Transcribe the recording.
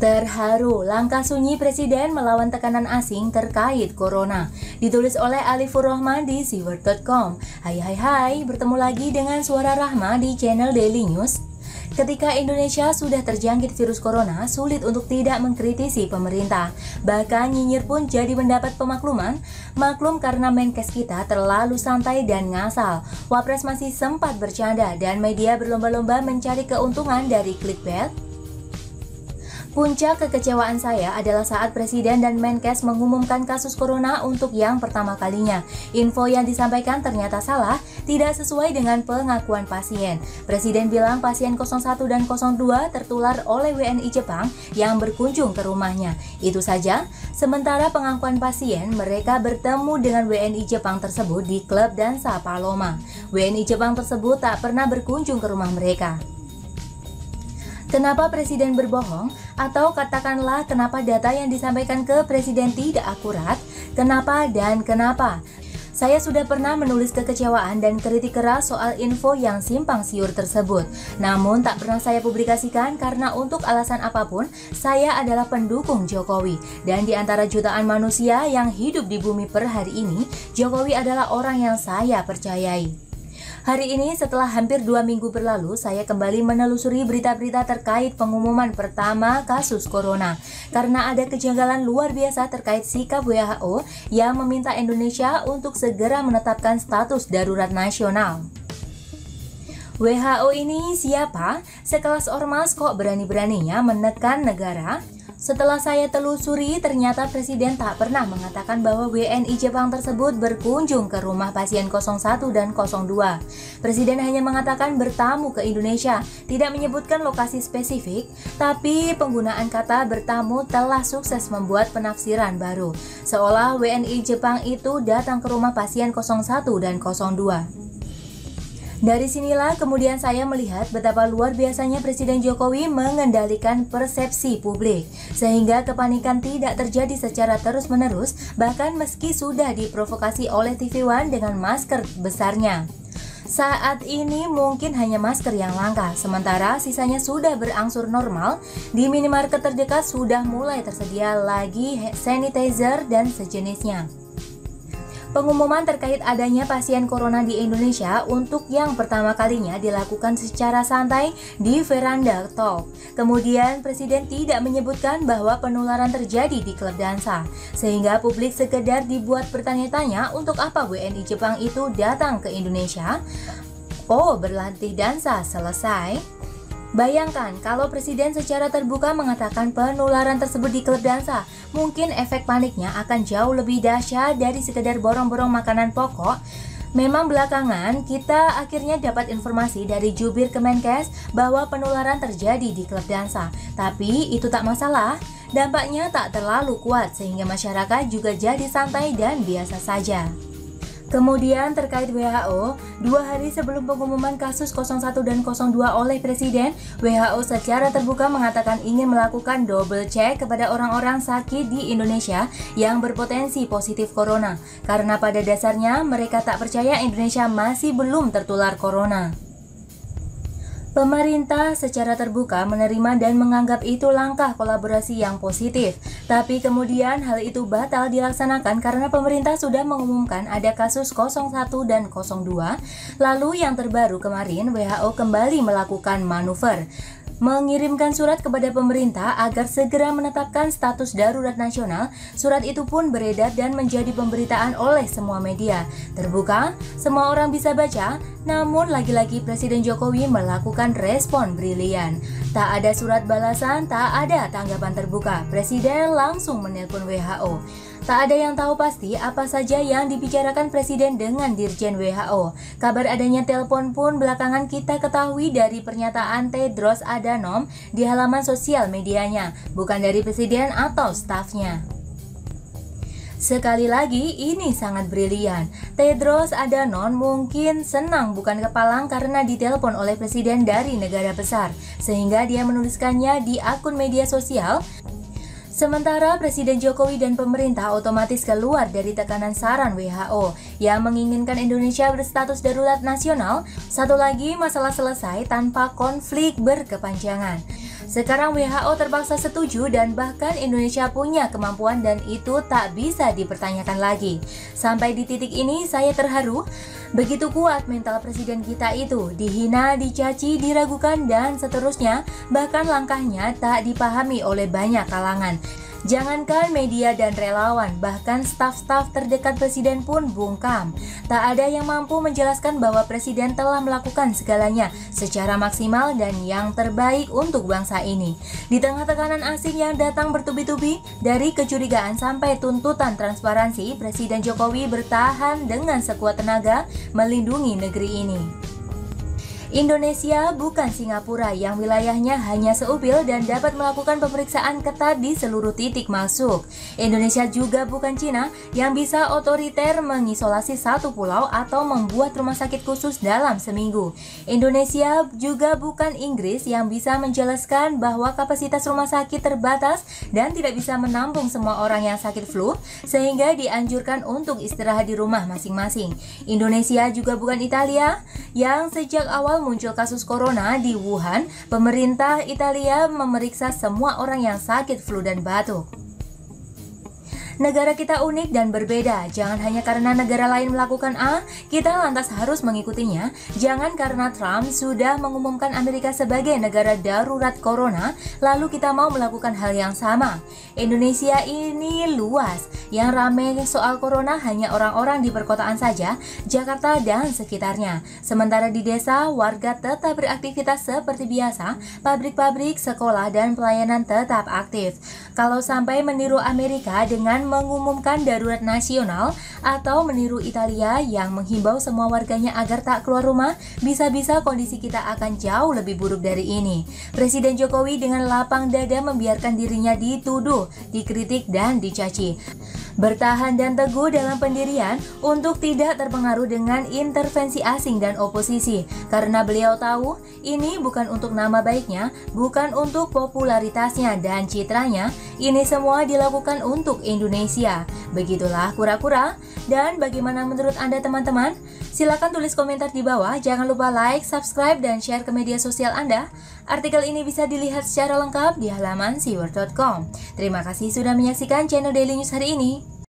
Terharu, langkah sunyi Presiden melawan tekanan asing terkait Corona. Ditulis oleh Alifur Rahman di siword.com. Hai, bertemu lagi dengan Suara Rahma di channel Daily News. Ketika Indonesia sudah terjangkit virus Corona, sulit untuk tidak mengkritisi pemerintah. Bahkan nyinyir pun jadi mendapat pemakluman. Maklum karena Menkes kita terlalu santai dan ngasal. Wapres masih sempat bercanda dan media berlomba-lomba mencari keuntungan dari clickbait. Puncak kekecewaan saya adalah saat Presiden dan Menkes mengumumkan kasus Corona untuk yang pertama kalinya. Info yang disampaikan ternyata salah, tidak sesuai dengan pengakuan pasien. Presiden bilang pasien 01 dan 02 tertular oleh WNI Jepang yang berkunjung ke rumahnya. Itu saja, sementara pengakuan pasien, mereka bertemu dengan WNI Jepang tersebut di klub dansa Paloma. WNI Jepang tersebut tak pernah berkunjung ke rumah mereka. Kenapa Presiden berbohong? Atau katakanlah kenapa data yang disampaikan ke Presiden tidak akurat? Kenapa dan kenapa? Saya sudah pernah menulis kekecewaan dan kritik keras soal info yang simpang siur tersebut. Namun tak pernah saya publikasikan karena untuk alasan apapun, saya adalah pendukung Jokowi. Dan di antara jutaan manusia yang hidup di bumi per hari ini, Jokowi adalah orang yang saya percayai. Hari ini setelah hampir 2 minggu berlalu, saya kembali menelusuri berita-berita terkait pengumuman pertama kasus Corona. Karena ada kejanggalan luar biasa terkait sikap WHO yang meminta Indonesia untuk segera menetapkan status darurat nasional. WHO ini siapa? Sekelas ormas kok berani-beraninya menekan negara? Setelah saya telusuri, ternyata Presiden tak pernah mengatakan bahwa WNI Jepang tersebut berkunjung ke rumah pasien 01 dan 02. Presiden hanya mengatakan bertamu ke Indonesia, tidak menyebutkan lokasi spesifik, tapi penggunaan kata bertamu telah sukses membuat penafsiran baru, seolah WNI Jepang itu datang ke rumah pasien 01 dan 02. Dari sinilah kemudian saya melihat betapa luar biasanya Presiden Jokowi mengendalikan persepsi publik, sehingga kepanikan tidak terjadi secara terus-menerus, bahkan meski sudah diprovokasi oleh TV One dengan masker besarnya. Saat ini mungkin hanya masker yang langka, sementara sisanya sudah berangsur normal. Di minimarket terdekat sudah mulai tersedia lagi sanitizer dan sejenisnya. Pengumuman terkait adanya pasien Corona di Indonesia untuk yang pertama kalinya dilakukan secara santai di veranda talk. Kemudian Presiden tidak menyebutkan bahwa penularan terjadi di klub dansa, sehingga publik sekedar dibuat bertanya-tanya untuk apa WNI Jepang itu datang ke Indonesia. Oh, berlatih dansa selesai. Bayangkan kalau Presiden secara terbuka mengatakan penularan tersebut di klub dansa, mungkin efek paniknya akan jauh lebih dahsyat dari sekedar borong-borong makanan pokok. Memang belakangan kita akhirnya dapat informasi dari jubir Kemenkes bahwa penularan terjadi di klub dansa. Tapi itu tak masalah, dampaknya tak terlalu kuat sehingga masyarakat juga jadi santai dan biasa saja. Kemudian terkait WHO, 2 hari sebelum pengumuman kasus 01 dan 02 oleh Presiden, WHO secara terbuka mengatakan ingin melakukan double check kepada orang-orang sakit di Indonesia yang berpotensi positif Corona, karena pada dasarnya mereka tak percaya Indonesia masih belum tertular Corona. Pemerintah secara terbuka menerima dan menganggap itu langkah kolaborasi yang positif. Tapi kemudian hal itu batal dilaksanakan karena pemerintah sudah mengumumkan ada kasus 01 dan 02. Lalu yang terbaru kemarin WHO kembali melakukan manuver, mengirimkan surat kepada pemerintah agar segera menetapkan status darurat nasional. Surat itu pun beredar dan menjadi pemberitaan oleh semua media. Terbuka, semua orang bisa baca, namun lagi-lagi Presiden Jokowi melakukan respon brilian. Tak ada surat balasan, tak ada tanggapan terbuka. Presiden langsung menelpon WHO. Tak ada yang tahu pasti apa saja yang dibicarakan Presiden dengan Dirjen WHO. Kabar adanya telepon pun belakangan kita ketahui dari pernyataan Tedros Adhanom di halaman sosial medianya, bukan dari Presiden atau stafnya. Sekali lagi, ini sangat brilian. Tedros Adhanom mungkin senang bukan kepalang karena ditelepon oleh Presiden dari negara besar, sehingga dia menuliskannya di akun media sosial. Sementara Presiden Jokowi dan pemerintah otomatis keluar dari tekanan saran WHO yang menginginkan Indonesia berstatus darurat nasional. Satu lagi, masalah selesai tanpa konflik berkepanjangan. Sekarang WHO terpaksa setuju dan bahkan Indonesia punya kemampuan dan itu tak bisa dipertanyakan lagi. Sampai di titik ini saya terharu. Begitu kuat mental presiden kita itu, dihina, dicaci, diragukan dan seterusnya, bahkan langkahnya tak dipahami oleh banyak kalangan. Jangankan media dan relawan, bahkan staf-staf terdekat presiden pun bungkam. Tak ada yang mampu menjelaskan bahwa presiden telah melakukan segalanya secara maksimal dan yang terbaik untuk bangsa ini. Di tengah tekanan asing yang datang bertubi-tubi, dari kecurigaan sampai tuntutan transparansi, Presiden Jokowi bertahan dengan sekuat tenaga melindungi negeri ini. Indonesia bukan Singapura yang wilayahnya hanya seupil dan dapat melakukan pemeriksaan ketat di seluruh titik masuk. Indonesia juga bukan Cina yang bisa otoriter mengisolasi satu pulau atau membuat rumah sakit khusus dalam seminggu. Indonesia juga bukan Inggris yang bisa menjelaskan bahwa kapasitas rumah sakit terbatas dan tidak bisa menampung semua orang yang sakit flu sehingga dianjurkan untuk istirahat di rumah masing-masing. Indonesia juga bukan Italia yang sejak awal muncul kasus corona di Wuhan, pemerintah Italia memeriksa semua orang yang sakit flu dan batuk. Negara kita unik dan berbeda. Jangan hanya karena negara lain melakukan A, kita lantas harus mengikutinya. Jangan karena Trump sudah mengumumkan Amerika sebagai negara darurat corona, lalu kita mau melakukan hal yang sama. Indonesia ini luas. Yang ramai soal corona hanya orang-orang di perkotaan saja, Jakarta dan sekitarnya. Sementara di desa, warga tetap beraktivitas seperti biasa, pabrik-pabrik, sekolah, dan pelayanan tetap aktif. Kalau sampai meniru Amerika dengan mengumumkan darurat nasional atau meniru Italia yang menghimbau semua warganya agar tak keluar rumah, bisa-bisa kondisi kita akan jauh lebih buruk dari ini. Presiden Jokowi dengan lapang dada membiarkan dirinya dituduh, dikritik, dan dicaci. Bertahan dan teguh dalam pendirian untuk tidak terpengaruh dengan intervensi asing dan oposisi, karena beliau tahu ini bukan untuk nama baiknya, bukan untuk popularitasnya dan citranya, ini semua dilakukan untuk Indonesia. Begitulah kura-kura. Dan bagaimana menurut Anda teman-teman? Silakan tulis komentar di bawah, jangan lupa like, subscribe, dan share ke media sosial Anda. Artikel ini bisa dilihat secara lengkap di halaman siwar.com. Terima kasih sudah menyaksikan channel Daily News hari ini.